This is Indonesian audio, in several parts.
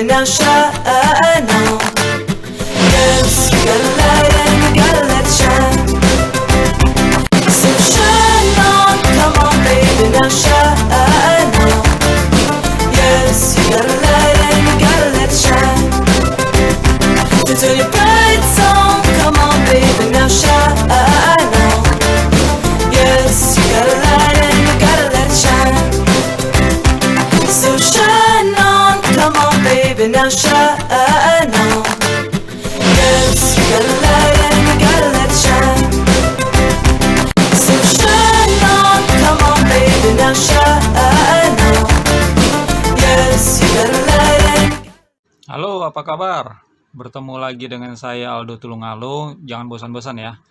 now shine on. Yes, you got a light and you gotta let it shine. So shine on, come on baby, now shine on. Yes, you got a light and you gotta let it shine. So turn your lights on, come on baby, now shine on. Yes, you got a light and you gotta let it shine. So shine on, come on baby, now shine on. Yes, you got a light and you gotta let it shine. So shine on, come on baby, now shine on. Yes, you got a light and... Halo, apa kabar? Bertemu lagi dengan saya Aldo Tulungalu. Jangan bosan-bosan ya.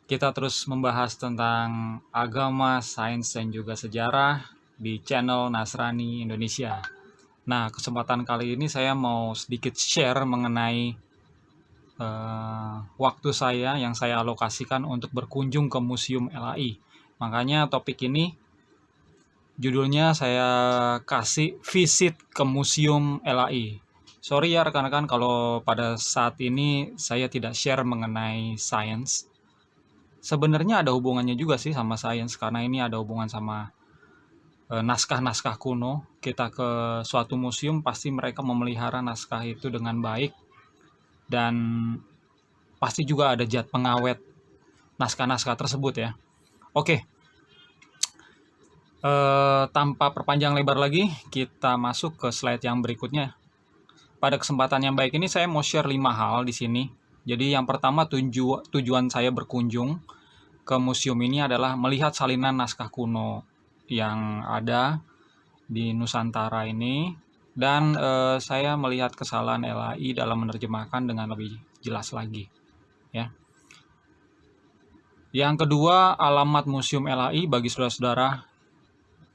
Kita terus membahas tentang agama, sains, dan juga sejarah di channel Nasrani Indonesia. Nah, kesempatan kali ini saya mau sedikit share mengenai waktu saya yang saya alokasikan untuk berkunjung ke Museum LAI. Makanya topik ini judulnya saya kasih visit ke Museum LAI. Sorry ya rekan-rekan kalau pada saat ini saya tidak share mengenai sains. Sebenarnya ada hubungannya juga sih sama sains karena ini ada hubungan sama naskah-naskah kuno. Kita ke suatu museum pasti mereka memelihara naskah itu dengan baik dan pasti juga ada zat pengawet naskah-naskah tersebut ya. Oke. Tanpa perpanjang lebar lagi, kita masuk ke slide yang berikutnya. Pada kesempatan yang baik ini saya mau share 5 hal di sini. Jadi yang pertama tujuan saya berkunjung ke museum ini adalah melihat salinan naskah kuno yang ada di Nusantara ini dan saya melihat kesalahan LAI dalam menerjemahkan dengan lebih jelas lagi ya. Yang kedua, alamat Museum LAI bagi saudara-saudara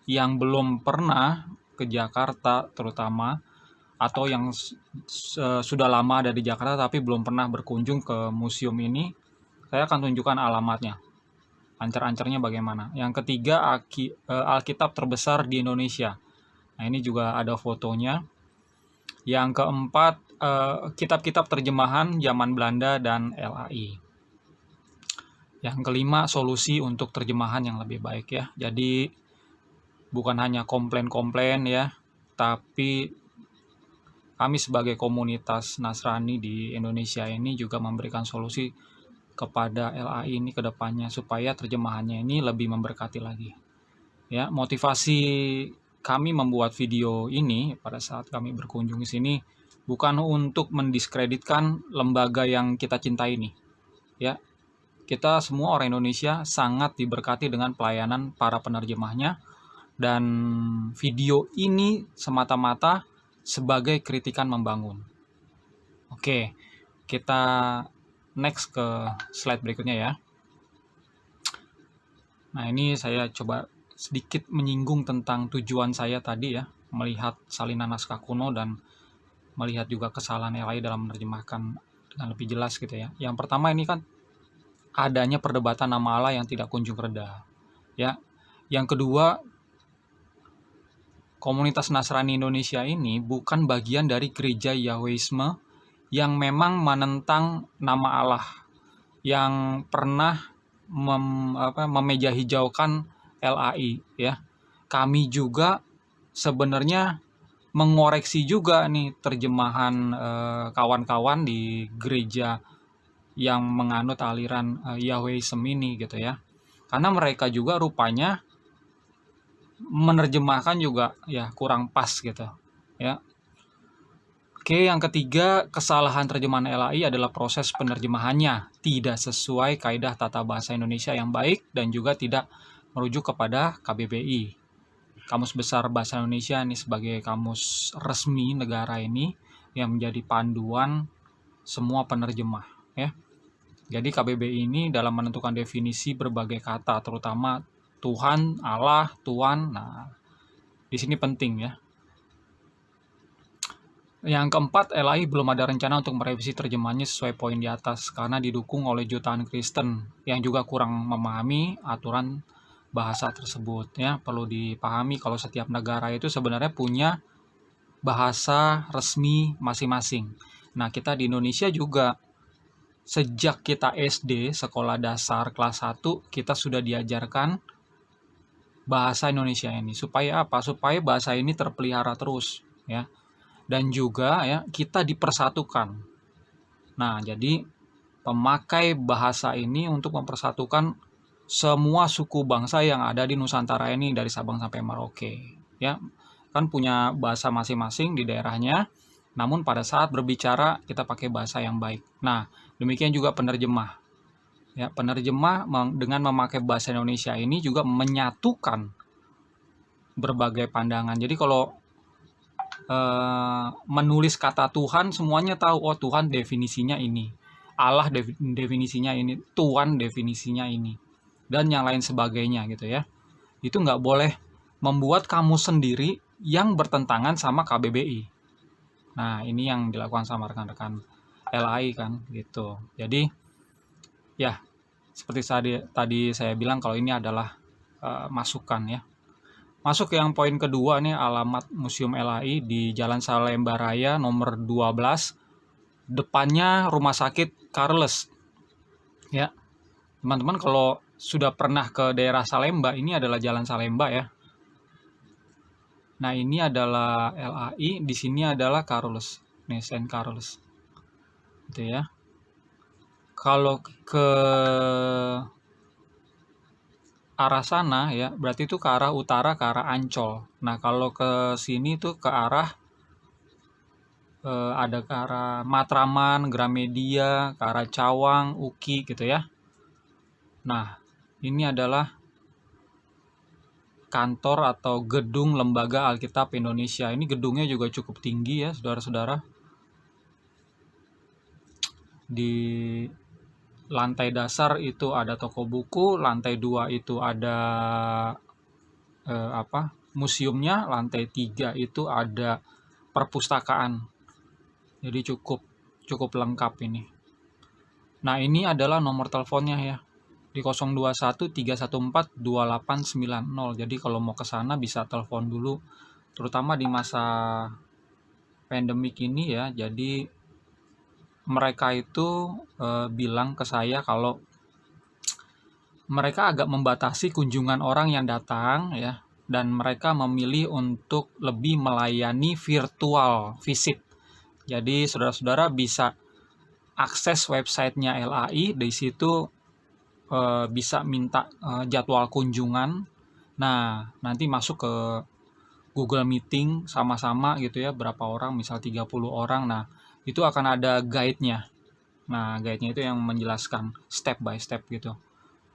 yang belum pernah ke Jakarta terutama atau yang sudah lama ada di Jakarta tapi belum pernah berkunjung ke museum ini, saya akan tunjukkan alamatnya. Ancar-ancarnya bagaimana. Yang ketiga, Alkitab terbesar di Indonesia. Nah, ini juga ada fotonya. Yang keempat, kitab-kitab terjemahan zaman Belanda dan LAI. Yang kelima, solusi untuk terjemahan yang lebih baik ya. Jadi bukan hanya komplain-komplain ya, tapi kami sebagai komunitas Nasrani di Indonesia ini juga memberikan solusi kepada LAI ini ke depannya supaya terjemahannya ini lebih memberkati lagi. Ya, motivasi kami membuat video ini pada saat kami berkunjung di sini bukan untuk mendiskreditkan lembaga yang kita cintai ini. Ya, kita semua orang Indonesia sangat diberkati dengan pelayanan para penerjemahnya. Dan video ini semata-mata sebagai kritikan membangun. Oke, kita next ke slide berikutnya ya. Nah, ini saya coba sedikit menyinggung tentang tujuan saya tadi ya, melihat salinan naskah kuno dan melihat juga kesalahan LAI dalam menerjemahkan dengan lebih jelas gitu ya. Yang pertama ini kan adanya perdebatan nama Allah yang tidak kunjung reda. Ya. Yang kedua, komunitas Nasrani Indonesia ini bukan bagian dari gereja Yahwisme yang memang menentang nama Allah, yang pernah memeja hijaukan LAI ya. Kami juga sebenarnya mengoreksi juga nih terjemahan kawan-kawan di gereja yang menganut aliran Yahwisme ini gitu ya. Karena mereka juga rupanya menerjemahkan juga ya kurang pas gitu ya. Oke, yang ketiga, kesalahan terjemahan LAI adalah proses penerjemahannya tidak sesuai kaidah tata bahasa Indonesia yang baik dan juga tidak merujuk kepada KBBI, Kamus Besar Bahasa Indonesia ini sebagai kamus resmi negara ini yang menjadi panduan semua penerjemah ya. Jadi KBBI ini dalam menentukan definisi berbagai kata terutama Tuhan, Allah, Tuhan. Nah, di sini penting ya. Yang keempat, LAI belum ada rencana untuk merevisi terjemahannya sesuai poin di atas karena didukung oleh jutaan Kristen yang juga kurang memahami aturan bahasa tersebut ya. Perlu dipahami kalau setiap negara itu sebenarnya punya bahasa resmi masing-masing. Nah, kita di Indonesia juga sejak kita SD, sekolah dasar kelas 1, kita sudah diajarkan bahasa Indonesia ini. Supaya apa? Supaya bahasa ini terpelihara terus, ya. Dan juga ya, kita dipersatukan. Nah, jadi pemakai bahasa ini untuk mempersatukan semua suku bangsa yang ada di Nusantara ini dari Sabang sampai Merauke, ya. Kan punya bahasa masing-masing di daerahnya, namun pada saat berbicara kita pakai bahasa yang baik. Nah, demikian juga penerjemah. Ya, penerjemah dengan memakai bahasa Indonesia ini juga menyatukan berbagai pandangan. Jadi kalau menulis kata Tuhan, semuanya tahu, oh Tuhan definisinya ini, Allah definisinya ini, Tuhan definisinya ini, dan yang lain sebagainya gitu ya. Itu nggak boleh membuat kamus sendiri yang bertentangan sama KBBI. Nah, ini yang dilakukan sama rekan-rekan LAI kan gitu. Jadi ya, seperti tadi saya bilang, kalau ini adalah masukan ya. Masuk ke yang poin kedua nih, alamat Museum LAI di Jalan Salemba Raya nomor 12, depannya Rumah Sakit Carles. Ya, teman-teman kalau sudah pernah ke daerah Salemba, ini adalah Jalan Salemba ya. Nah, ini adalah LAI, di sini adalah Carles, nih Saint Carles. Gitu ya. Kalau ke arah sana ya, berarti itu ke arah utara, ke arah Ancol. Nah, kalau ke sini tuh ke arah ada ke arah Matraman, Gramedia, ke arah Cawang, Uki gitu ya. Nah, ini adalah kantor atau gedung Lembaga Alkitab Indonesia. Ini gedungnya juga cukup tinggi ya, saudara-saudara. Di lantai dasar itu ada toko buku, lantai 2 itu ada museumnya, lantai 3 itu ada perpustakaan. Jadi cukup lengkap ini. Nah, ini adalah nomor teleponnya ya, di 021 314 2890. Jadi kalau mau ke sana bisa telepon dulu, terutama di masa pandemik ini ya. Jadi mereka itu bilang ke saya kalau mereka agak membatasi kunjungan orang yang datang ya, dan mereka memilih untuk lebih melayani virtual visit. Jadi saudara-saudara bisa akses websitenya LAI, di situ bisa minta jadwal kunjungan. Nah, nanti masuk ke Google Meeting sama-sama gitu ya, berapa orang, misal 30 orang. Nah, itu akan ada guide-nya. Nah, guide-nya itu yang menjelaskan step by step gitu.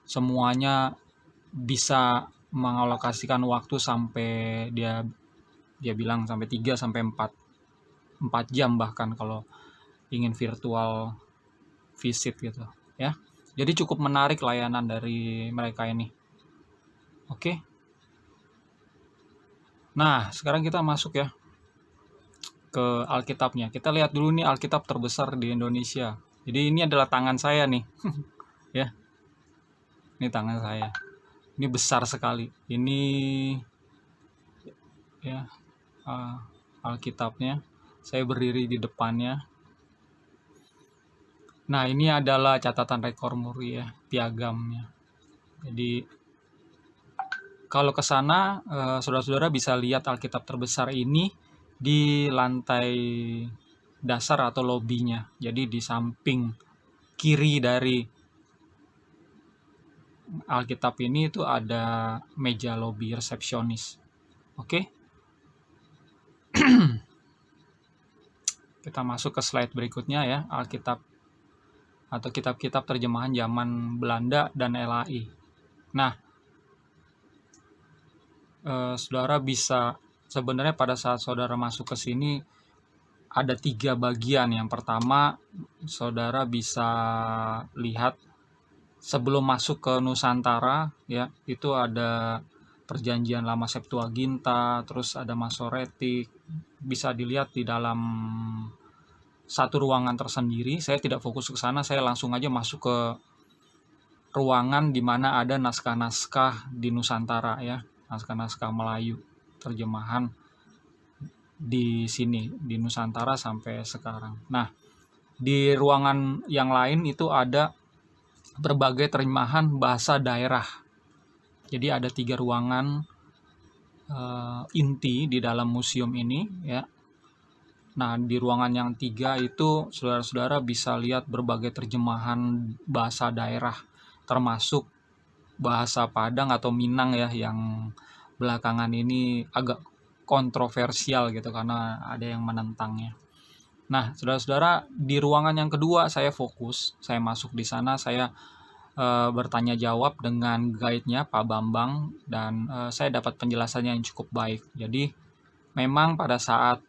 Semuanya bisa mengalokasikan waktu sampai dia bilang sampai 3 sampai 4 jam bahkan kalau ingin virtual visit gitu ya. Jadi cukup menarik layanan dari mereka ini. Oke. Nah, sekarang kita masuk ya ke Alkitabnya. Kita lihat dulu nih Alkitab terbesar di Indonesia. Jadi ini adalah tangan saya nih. Ya. Ini tangan saya. Ini besar sekali. Ini ya Alkitabnya. Saya berdiri di depannya. Nah, ini adalah catatan rekor muri ya, piagamnya. Jadi kalau ke sana saudara-saudara bisa lihat Alkitab terbesar ini di lantai dasar atau lobinya. Jadi di samping kiri dari Alkitab ini itu ada meja lobi resepsionis. Oke. Kita masuk ke slide berikutnya ya, Alkitab atau kitab-kitab terjemahan zaman Belanda dan LAI. Nah, saudara bisa sebenarnya pada saat saudara masuk ke sini ada 3 bagian. Yang pertama, saudara bisa lihat sebelum masuk ke Nusantara ya, itu ada Perjanjian Lama Septuaginta, terus ada Masoretik, bisa dilihat di dalam satu ruangan tersendiri. Saya tidak fokus ke sana, saya langsung aja masuk ke ruangan di mana ada naskah-naskah di Nusantara ya, naskah-naskah Melayu terjemahan di sini di Nusantara sampai sekarang. Nah, di ruangan yang lain itu ada berbagai terjemahan bahasa daerah. Jadi ada 3 ruangan inti di dalam museum ini ya. Nah, di ruangan yang 3 itu saudara-saudara bisa lihat berbagai terjemahan bahasa daerah, termasuk bahasa Padang atau Minang ya, yang belakangan ini agak kontroversial gitu karena ada yang menentangnya. Nah, saudara-saudara, di ruangan yang kedua saya fokus, saya masuk di sana, saya bertanya jawab dengan guide-nya Pak Bambang, dan saya dapat penjelasannya yang cukup baik. Jadi memang pada saat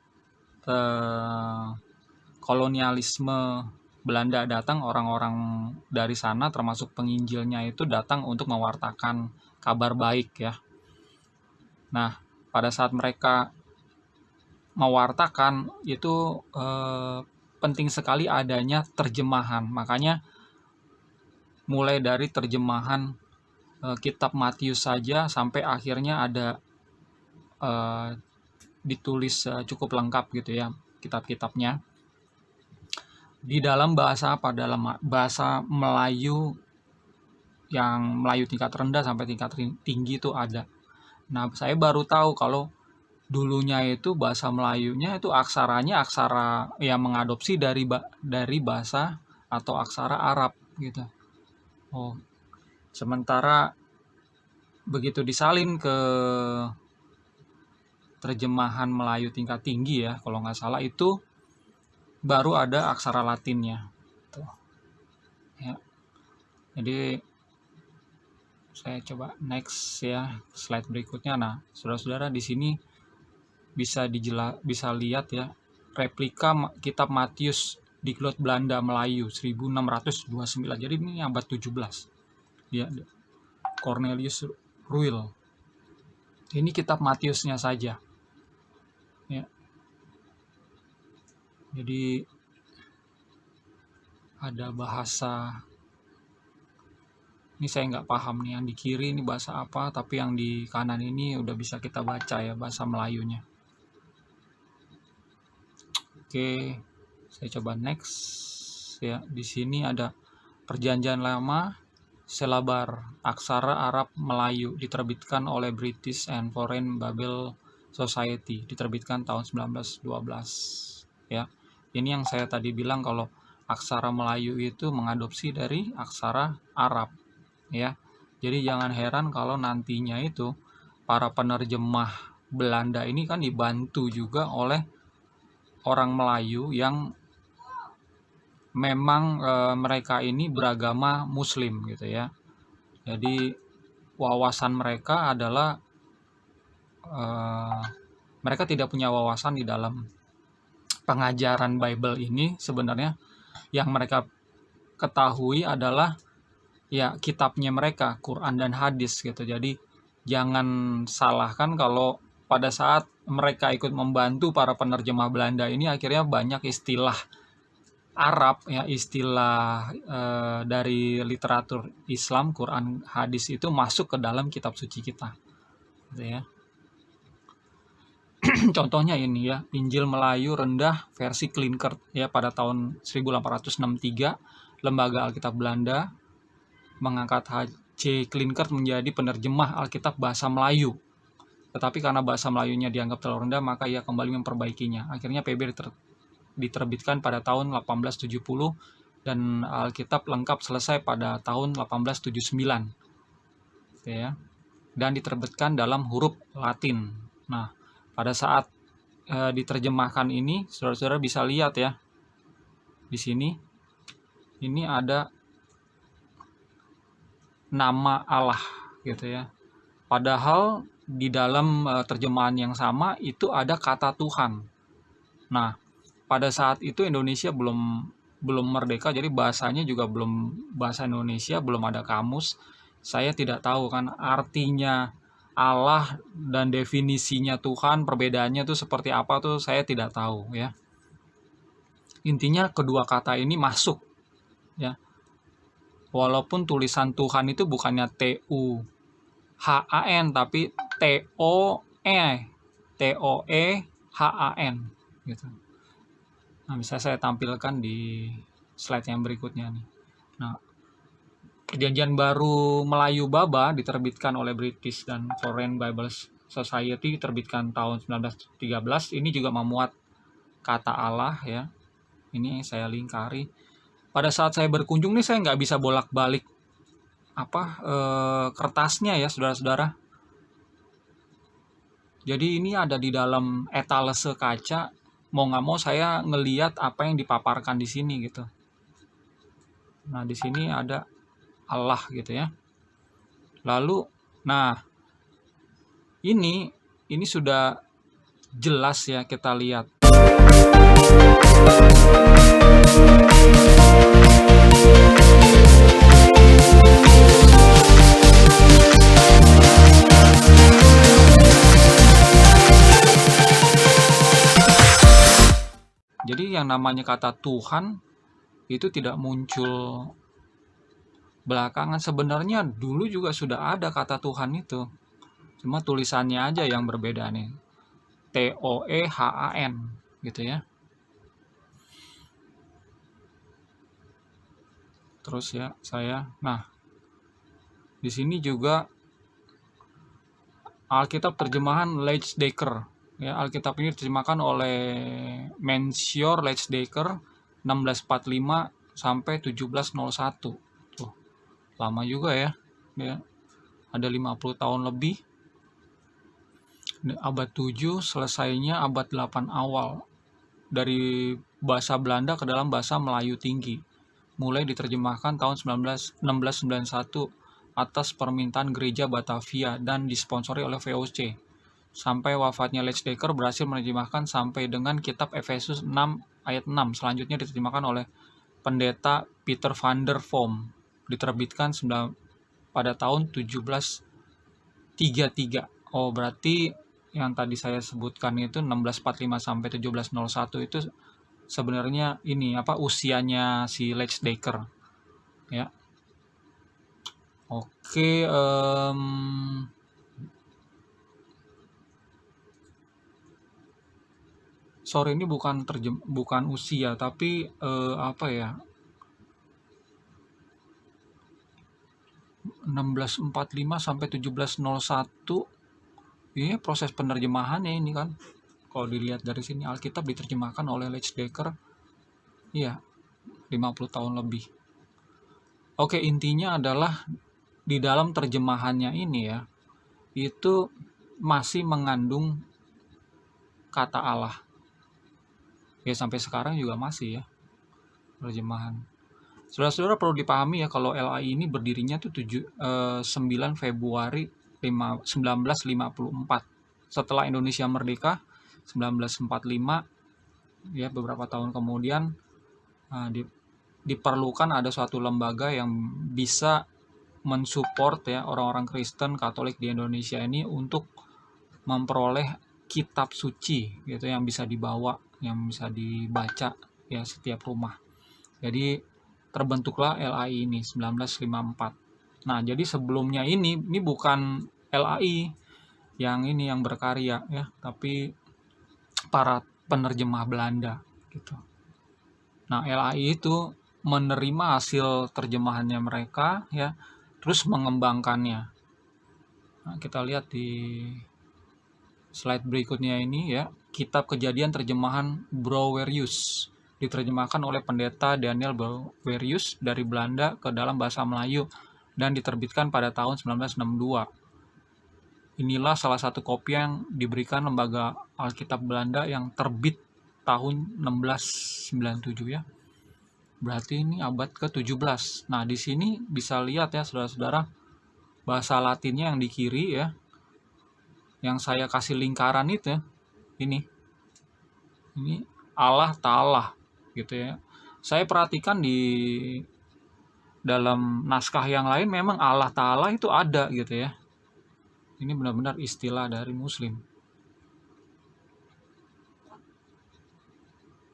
kolonialisme Belanda datang, orang-orang dari sana termasuk penginjilnya itu datang untuk mewartakan kabar baik ya. Nah, pada saat mereka mewartakan itu penting sekali adanya terjemahan. Makanya mulai dari terjemahan kitab Matius saja sampai akhirnya ada ditulis cukup lengkap gitu ya kitab-kitabnya di dalam bahasa apa, dalam bahasa Melayu, yang Melayu tingkat rendah sampai tingkat tinggi itu ada. Nah, saya baru tahu kalau dulunya itu bahasa Melayunya itu aksaranya aksara yang mengadopsi dari bahasa atau aksara Arab gitu. Oh, sementara begitu disalin ke terjemahan Melayu tingkat tinggi ya, kalau nggak salah itu baru ada aksara Latinnya. Tuh. Ya. Jadi saya coba next ya, slide berikutnya. Nah, saudara-saudara, di sini bisa lihat ya replika kitab Matius di Diklot Belanda Melayu 1629. Jadi ini abad 17. Ya, Cornelius Ruil. Ini kitab Matiusnya saja. Ya. Jadi ada bahasa, ini saya nggak paham nih yang di kiri ini bahasa apa, tapi yang di kanan ini udah bisa kita baca ya bahasa Melayunya. Oke, saya coba next ya. Di sini ada Perjanjian Lama, Selabar Aksara Arab Melayu, diterbitkan oleh British and Foreign Bible Society, diterbitkan tahun 1912 ya. Ini yang saya tadi bilang kalau aksara Melayu itu mengadopsi dari aksara Arab ya. Jadi jangan heran kalau nantinya itu para penerjemah Belanda ini kan dibantu juga oleh orang Melayu yang memang mereka ini beragama Muslim gitu ya. Jadi wawasan mereka adalah mereka tidak punya wawasan di dalam pengajaran Bible ini. Sebenarnya yang mereka ketahui adalah ya kitabnya mereka, Quran dan hadis gitu. Jadi jangan salahkan kalau pada saat mereka ikut membantu para penerjemah Belanda ini akhirnya banyak istilah Arab ya, istilah dari literatur Islam, Quran, hadis itu masuk ke dalam kitab suci kita gitu ya. Contohnya ini ya, Injil Melayu rendah versi Klinkert ya, pada tahun 1863 Lembaga Alkitab Belanda mengangkat H.C. Klinkert menjadi penerjemah Alkitab bahasa Melayu. Tetapi karena bahasa Melayunya dianggap terlalu rendah, maka ia kembali memperbaikinya. Akhirnya PB diterbitkan pada tahun 1870 dan Alkitab lengkap selesai pada tahun 1879. Ya. Dan diterbitkan dalam huruf Latin. Nah, pada saat diterjemahkan ini, saudara-saudara bisa lihat ya, di sini ini ada nama Allah gitu ya. Padahal di dalam terjemahan yang sama itu ada kata Tuhan. Nah, pada saat itu Indonesia belum merdeka, jadi bahasanya juga belum bahasa Indonesia, belum ada kamus. Saya tidak tahu kan artinya Allah dan definisinya Tuhan, perbedaannya tuh seperti apa tuh saya tidak tahu ya. Intinya kedua kata ini masuk ya. Walaupun tulisan Tuhan itu bukannya TUHAN tapi TOE HAN gitu. Nah, bisa saya tampilkan di slide yang berikutnya nih. Nah, Perjanjian Baru Melayu Baba diterbitkan oleh British dan Foreign Bible Society, terbitkan tahun 1913. Ini juga memuat kata Allah ya. Ini saya lingkari. Pada saat saya berkunjung nih, saya nggak bisa bolak-balik kertasnya ya, saudara-saudara. Jadi ini ada di dalam etalase kaca. Mau nggak mau saya ngeliat apa yang dipaparkan di sini gitu. Nah, di sini ada Allah gitu ya. Lalu, nah ini sudah jelas ya kita lihat. Jadi yang namanya kata Tuhan itu tidak muncul belakangan. Sebenarnya dulu juga sudah ada kata Tuhan itu. Cuma tulisannya aja yang berbeda nih. TOEHAN gitu ya. Terus ya nah di sini juga Alkitab terjemahan Leitsdeker ya. Alkitab ini diterjemahkan oleh Mensior Leitsdeker 1645 sampai 1701. Tuh, lama juga ya. Ada 50 tahun lebih. Abad 7, selesainya abad 8 awal. Dari bahasa Belanda ke dalam bahasa Melayu tinggi. Mulai diterjemahkan tahun 1691 atas permintaan gereja Batavia dan disponsori oleh VOC. Sampai wafatnya Leitsdeker berhasil menerjemahkan sampai dengan kitab Efesus 6 ayat 6. Selanjutnya diterjemahkan oleh pendeta Peter van der Voom. Diterbitkan pada tahun 1733. Oh, berarti yang tadi saya sebutkan itu 1645 sampai 1701 itu sebenarnya ini usianya si Leitsdeker ya. Oke, sorry, ini bukan usia tapi 1645 sampai 1701. Ini proses penerjemahannya ini kan. Kalau dilihat dari sini Alkitab diterjemahkan oleh Leitsdeker. Iya, 50 tahun lebih. Oke, intinya adalah di dalam terjemahannya ini ya, itu masih mengandung kata Allah. Ya, sampai sekarang juga masih ya terjemahan. Saudara-saudara perlu dipahami ya kalau LAI ini berdirinya tuh 9 Februari 1954. Setelah Indonesia merdeka 1945 ya, beberapa tahun kemudian diperlukan ada suatu lembaga yang bisa mensupport ya orang-orang Kristen Katolik di Indonesia ini untuk memperoleh kitab suci gitu yang bisa dibawa, yang bisa dibaca ya setiap rumah. Jadi terbentuklah LAI ini 1954. Nah, jadi sebelumnya ini bukan LAI yang berkarya ya, tapi para penerjemah Belanda gitu. Nah, LAI itu menerima hasil terjemahannya mereka ya, terus mengembangkannya. Nah, kita lihat di slide berikutnya ini ya, Kitab Kejadian terjemahan Brouwerius diterjemahkan oleh pendeta Daniel Brouwerius dari Belanda ke dalam bahasa Melayu dan diterbitkan pada tahun 1962. Inilah salah satu kopi yang diberikan lembaga Alkitab Belanda yang terbit tahun 1697 ya. Berarti ini abad ke-17. Nah, di sini bisa lihat ya saudara-saudara, bahasa Latinnya yang di kiri ya, yang saya kasih lingkaran itu ya, ini Allah Ta'ala gitu ya. Saya perhatikan di dalam naskah yang lain memang Allah Ta'ala itu ada gitu ya. Ini benar-benar istilah dari Muslim.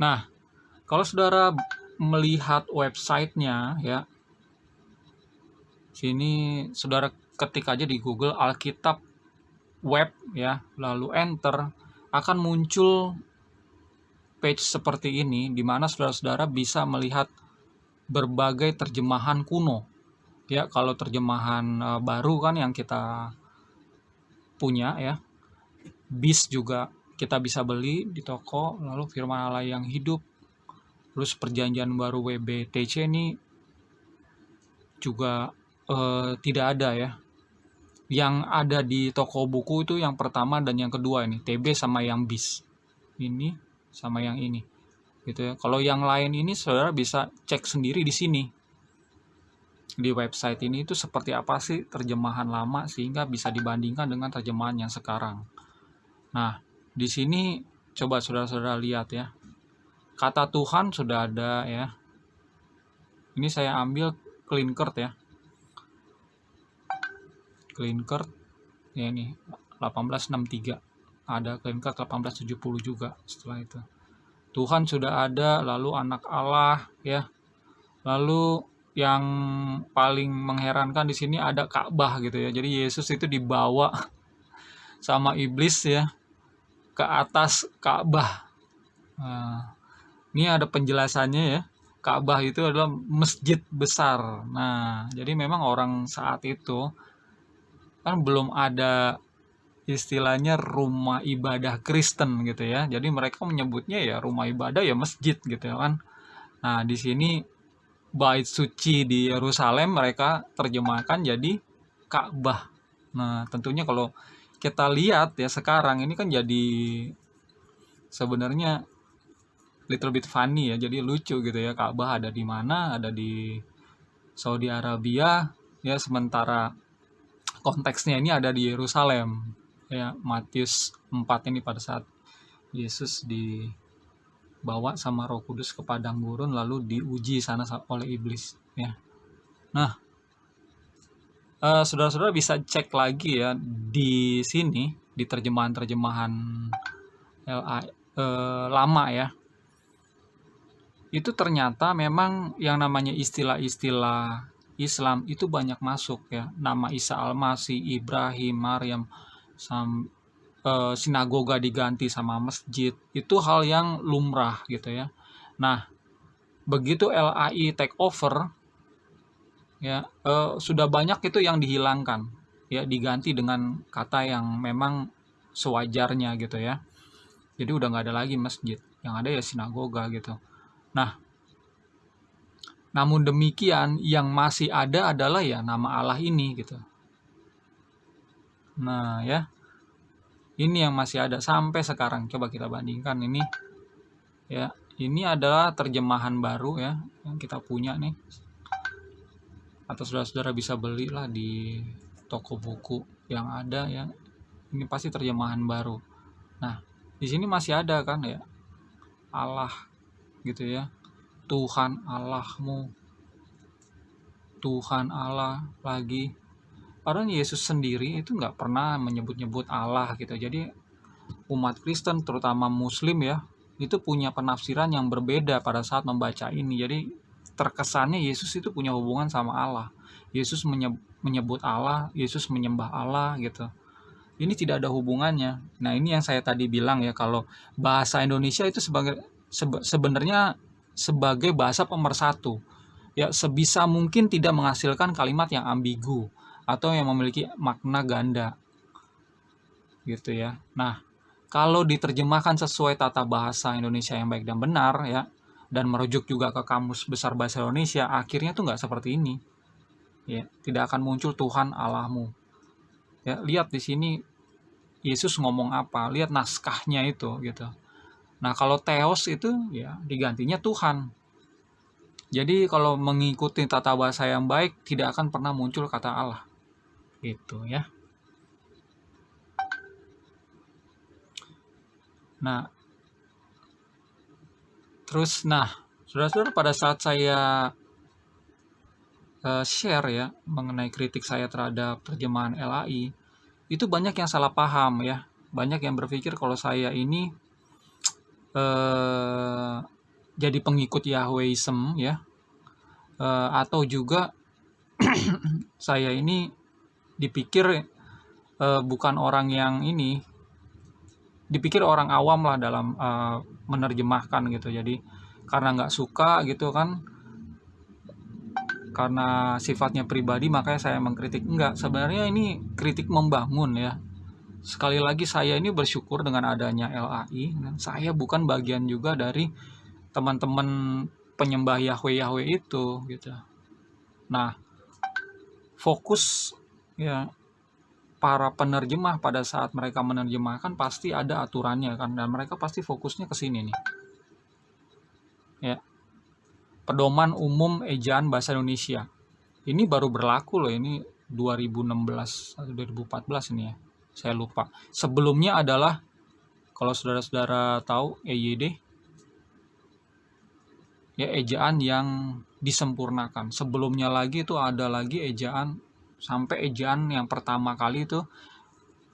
Nah, kalau saudara melihat websitenya ya, sini saudara ketik aja di Google Alkitab web ya, lalu enter. akan muncul page seperti ini, di mana saudara-saudara bisa melihat berbagai terjemahan kuno. Ya, kalau terjemahan baru kan yang kita punya ya, BIS juga kita bisa beli di toko, lalu Firman Allah yang hidup, terus Perjanjian Baru WBTC ini juga tidak ada ya. Yang ada di toko buku itu yang pertama dan yang kedua ini, TB sama yang BIS. Ini sama yang ini. Gitu ya. Kalau yang lain ini saudara bisa cek sendiri di sini. Di website ini itu seperti apa sih terjemahan lama sehingga bisa dibandingkan dengan terjemahan yang sekarang. Nah, di sini coba saudara-saudara lihat ya. Kata Tuhan sudah ada ya. Ini saya ambil Clean Court ya. Clean Court ya ini 1863. Ada Clean Court 1870 juga setelah itu. Tuhan sudah ada, lalu anak Allah ya. Lalu yang paling mengherankan di sini ada Ka'bah gitu ya. Jadi Yesus itu dibawa sama iblis ya ke atas Ka'bah. Nah, ini ada penjelasannya ya. Ka'bah itu adalah masjid besar. Nah, jadi memang orang saat itu kan belum ada istilahnya rumah ibadah Kristen gitu ya. Jadi mereka menyebutnya ya rumah ibadah ya masjid gitu kan. Nah, di sini bait suci di Yerusalem mereka terjemahkan jadi Ka'bah. Nah, tentunya kalau kita lihat ya sekarang ini kan jadi sebenarnya little bit funny ya, jadi lucu gitu ya. Ka'bah ada di mana? Ada di Saudi Arabia ya, sementara konteksnya ini ada di Yerusalem ya. Matius 4 ini pada saat Yesus dibawa sama Roh Kudus ke padang gurun lalu diuji sana oleh iblis ya. Nah, saudara-saudara bisa cek lagi ya di sini di terjemahan-terjemahan lama ya. Itu ternyata memang yang namanya istilah-istilah Islam itu banyak masuk ya. Nama Isa Al-Masih, Ibrahim, Maryam, sinagoga diganti sama masjid. Itu hal yang lumrah gitu ya. Nah, begitu LAI take over ya, sudah banyak itu yang dihilangkan ya, diganti dengan kata yang memang sewajarnya gitu ya. Jadi udah nggak ada lagi masjid, yang ada ya sinagoga gitu. Nah, namun demikian yang masih ada adalah ya nama Allah ini gitu. Nah ya, ini yang masih ada sampai sekarang. Coba kita bandingkan ini ya. Ini adalah terjemahan baru ya yang kita punya nih. Atau saudara-saudara bisa belilah di toko buku yang ada ya. Ini pasti terjemahan baru. Nah, di sini masih ada kan ya Allah gitu ya. Tuhan Allahmu, Tuhan Allah lagi. Padahal Yesus sendiri itu nggak pernah menyebut-nyebut Allah gitu. Jadi umat Kristen terutama Muslim ya itu punya penafsiran yang berbeda pada saat membaca ini. Jadi terkesannya Yesus itu punya hubungan sama Allah. Yesus menyebut Allah, Yesus menyembah Allah gitu. Ini tidak ada hubungannya. Nah, ini yang saya tadi bilang ya, kalau bahasa Indonesia itu sebenarnya sebagai bahasa pemersatu. Ya, sebisa mungkin tidak menghasilkan kalimat yang ambigu atau yang memiliki makna ganda. Gitu ya. Nah, kalau diterjemahkan sesuai tata bahasa Indonesia yang baik dan benar ya, dan merujuk juga ke Kamus Besar Bahasa Indonesia, akhirnya tuh nggak seperti ini. Ya, tidak akan muncul Tuhan Allahmu. Ya, lihat di sini Yesus ngomong apa, lihat naskahnya itu gitu. Nah, kalau Theos itu ya digantinya Tuhan. Jadi kalau mengikuti tata bahasa yang baik tidak akan pernah muncul kata Allah. Gitu ya. Nah, terus saudara-saudara, pada saat saya share ya mengenai kritik saya terhadap terjemahan LAI, itu banyak yang salah paham ya. Banyak yang berpikir kalau saya ini jadi pengikut Yahweism ya, atau juga saya ini dipikir bukan orang yang ini, dipikir orang awam lah dalam menerjemahkan gitu. Jadi karena nggak suka gitu kan, karena sifatnya pribadi makanya saya mengkritik. Enggak, sebenarnya ini kritik membangun ya. Sekali lagi saya ini bersyukur dengan adanya LAI. Saya bukan bagian juga dari teman-teman penyembah Yahweh itu gitu. Nah, fokus ya para penerjemah pada saat mereka menerjemahkan pasti ada aturannya kan, dan mereka pasti fokusnya ke sini nih. Ya. Pedoman Umum Ejaan Bahasa Indonesia. Ini baru berlaku loh, ini 2016 atau 2014 ini ya. Saya lupa. Sebelumnya adalah, kalau saudara-saudara tahu, EYD, ya ejaan yang disempurnakan. Sebelumnya lagi itu ada lagi ejaan, sampai ejaan yang pertama kali itu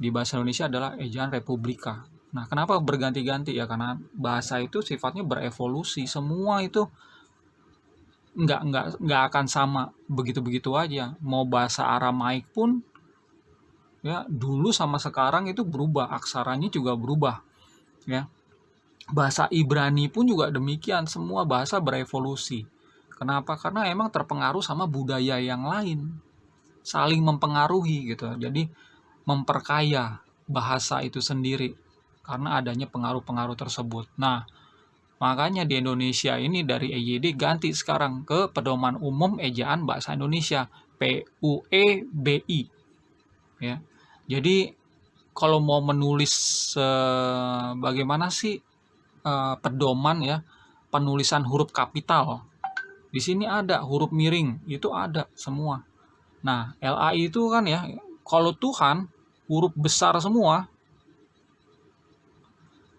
di bahasa Indonesia adalah ejaan Republika. Nah, kenapa berganti-ganti ya? Karena bahasa itu sifatnya berevolusi. Semua itu nggak akan sama begitu-begitu aja. Mau bahasa Aramaik pun ya dulu sama sekarang itu berubah, aksaranya juga berubah ya. Bahasa Ibrani pun juga demikian, semua bahasa berevolusi. Kenapa? Karena emang terpengaruh sama budaya yang lain, saling mempengaruhi gitu. Jadi memperkaya bahasa itu sendiri karena adanya pengaruh-pengaruh tersebut. Nah, makanya di Indonesia ini dari EYD ganti sekarang ke Pedoman Umum Ejaan Bahasa Indonesia, PUEBI. Ya. Jadi kalau mau menulis bagaimana sih pedoman ya penulisan huruf kapital, di sini ada huruf miring, itu ada semua. Nah, LAI itu kan ya, kalau Tuhan huruf besar semua,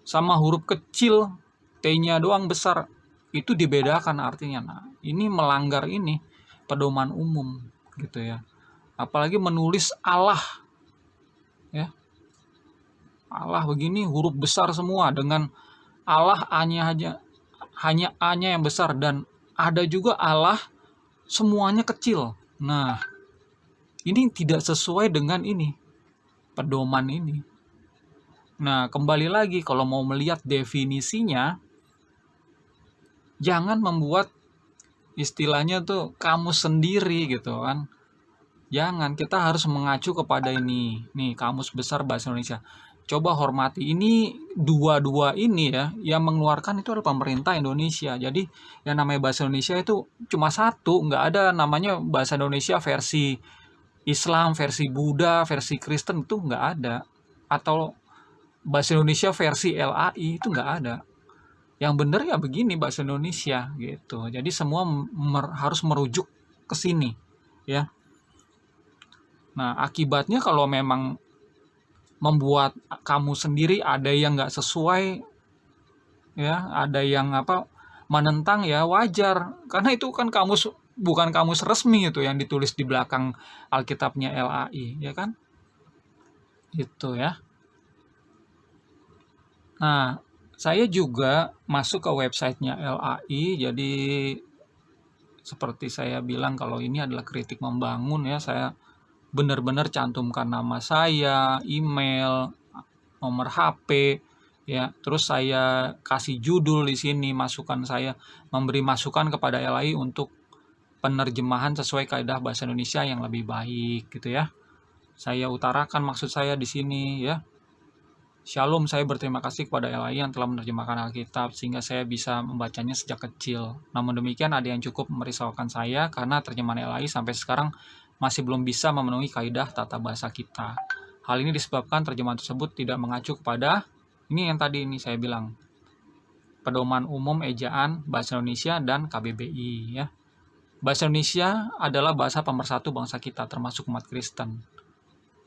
sama huruf kecil T-nya doang besar, itu dibedakan artinya. Nah, ini melanggar ini pedoman umum gitu ya. Apalagi menulis Allah ya. Allah begini huruf besar semua, dengan Allah hanya A-nya yang besar, dan ada juga Allah semuanya kecil. Nah, ini tidak sesuai dengan ini pedoman ini. Nah, kembali lagi kalau mau melihat definisinya, jangan membuat istilahnya tuh kamus sendiri gitu kan. Jangan, kita harus mengacu kepada ini. Nih, Kamus Besar Bahasa Indonesia. Coba hormati, ini dua-dua ini ya, yang mengeluarkan itu adalah pemerintah Indonesia. Jadi yang namanya bahasa Indonesia itu cuma satu, nggak ada namanya bahasa Indonesia versi Islam, versi Buddha, versi Kristen, itu nggak ada. Atau bahasa Indonesia versi LAI, itu nggak ada. Yang benar ya begini bahasa Indonesia gitu. Jadi semua harus merujuk ke sini ya. Nah, akibatnya kalau memang membuat kamu sendiri ada yang nggak sesuai ya, ada yang menentang, ya wajar, karena itu kan kamus, bukan kamus resmi itu yang ditulis di belakang Alkitabnya LAI ya kan, itu ya. Nah, saya juga masuk ke websitenya LAI, jadi seperti saya bilang kalau ini adalah kritik membangun ya, saya benar-benar cantumkan nama saya, email, nomor HP ya. Terus saya kasih judul di sini, masukan saya, memberi masukan kepada LAI untuk penerjemahan sesuai kaidah bahasa Indonesia yang lebih baik gitu ya. Saya utarakan maksud saya di sini ya. Shalom, saya berterima kasih kepada LAI yang telah menerjemahkan Alkitab sehingga saya bisa membacanya sejak kecil. Namun demikian ada yang cukup merisaukan saya karena terjemahan LAI sampai sekarang masih belum bisa memenuhi kaidah tata bahasa kita. Hal ini disebabkan terjemahan tersebut tidak mengacu kepada ini yang tadi ini saya bilang, Pedoman Umum Ejaan Bahasa Indonesia dan KBBI ya. Bahasa Indonesia adalah bahasa pemersatu bangsa kita termasuk umat Kristen.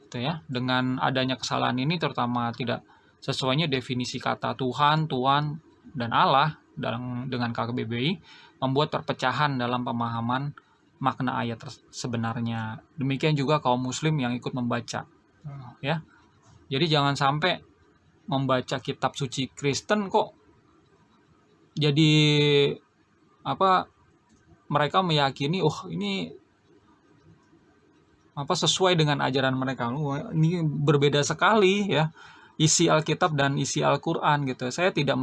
Itu ya. Dengan adanya kesalahan ini, terutama tidak sesuainya definisi kata Tuhan, Tuan, dan Allah dengan KBBI, membuat perpecahan dalam pemahaman makna ayat sebenarnya. Demikian juga kaum muslim yang ikut membaca ya. Jadi jangan sampai membaca kitab suci Kristen kok jadi mereka meyakini ini sesuai dengan ajaran mereka. Ini berbeda sekali ya. isi Alkitab dan isi Al-Qur'an gitu. Saya tidak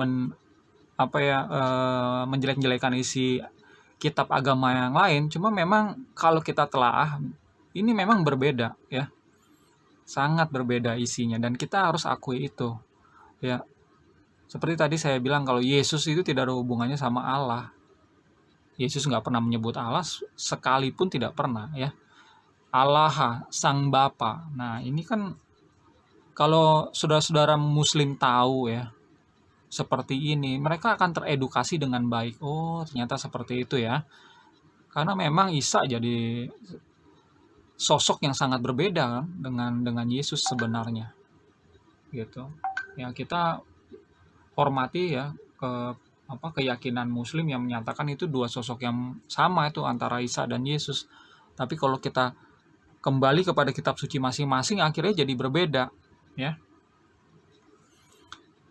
menjelek-jelekan isi kitab agama yang lain, cuma memang kalau kita telaah ini memang berbeda ya. Sangat berbeda isinya dan kita harus akui itu. Ya. Seperti tadi saya bilang kalau Yesus itu tidak ada hubungannya sama Allah. Yesus nggak pernah menyebut Allah sekalipun, tidak pernah ya. Allah, Sang Bapa. Nah, ini kan kalau saudara-saudara Muslim tahu ya, seperti ini, mereka akan teredukasi dengan baik. Oh, ternyata seperti itu ya. Karena memang Isa jadi sosok yang sangat berbeda kan, dengan Yesus sebenarnya. Gitu. Ya, kita hormati ya keyakinan Muslim yang menyatakan itu dua sosok yang sama itu antara Isa dan Yesus. Tapi kalau kita kembali kepada kitab suci masing-masing, akhirnya jadi berbeda, ya.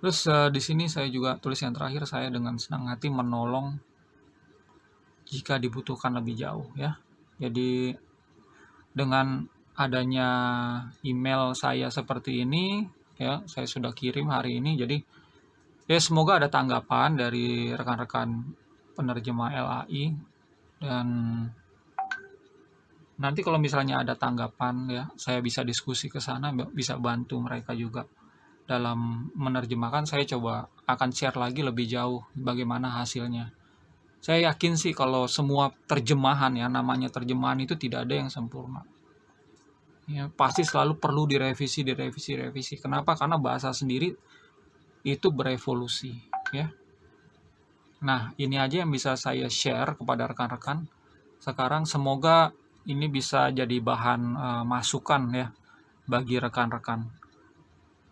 Terus di sini saya juga tulis yang terakhir, saya dengan senang hati menolong jika dibutuhkan lebih jauh, ya. Jadi dengan adanya email saya seperti ini, ya, saya sudah kirim hari ini. Jadi ya semoga ada tanggapan dari rekan-rekan penerjemah LAI, dan nanti kalau misalnya ada tanggapan ya, saya bisa diskusi ke sana, bisa bantu mereka juga dalam menerjemahkan. Saya coba akan share lagi lebih jauh bagaimana hasilnya. Saya yakin sih kalau semua terjemahan ya, namanya terjemahan itu tidak ada yang sempurna. Ya, pasti selalu perlu direvisi. Kenapa? Karena bahasa sendiri itu berevolusi, ya. Nah, ini aja yang bisa saya share kepada rekan-rekan. Sekarang semoga ini bisa jadi bahan masukan ya bagi rekan-rekan.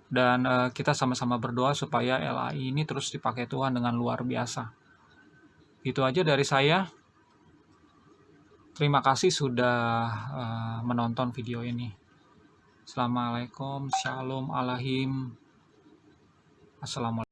Dan kita sama-sama berdoa supaya LAI ini terus dipakai Tuhan dengan luar biasa. Itu aja dari saya. Terima kasih sudah menonton video ini. Assalamualaikum, shalom, alahim. Assalamualaikum.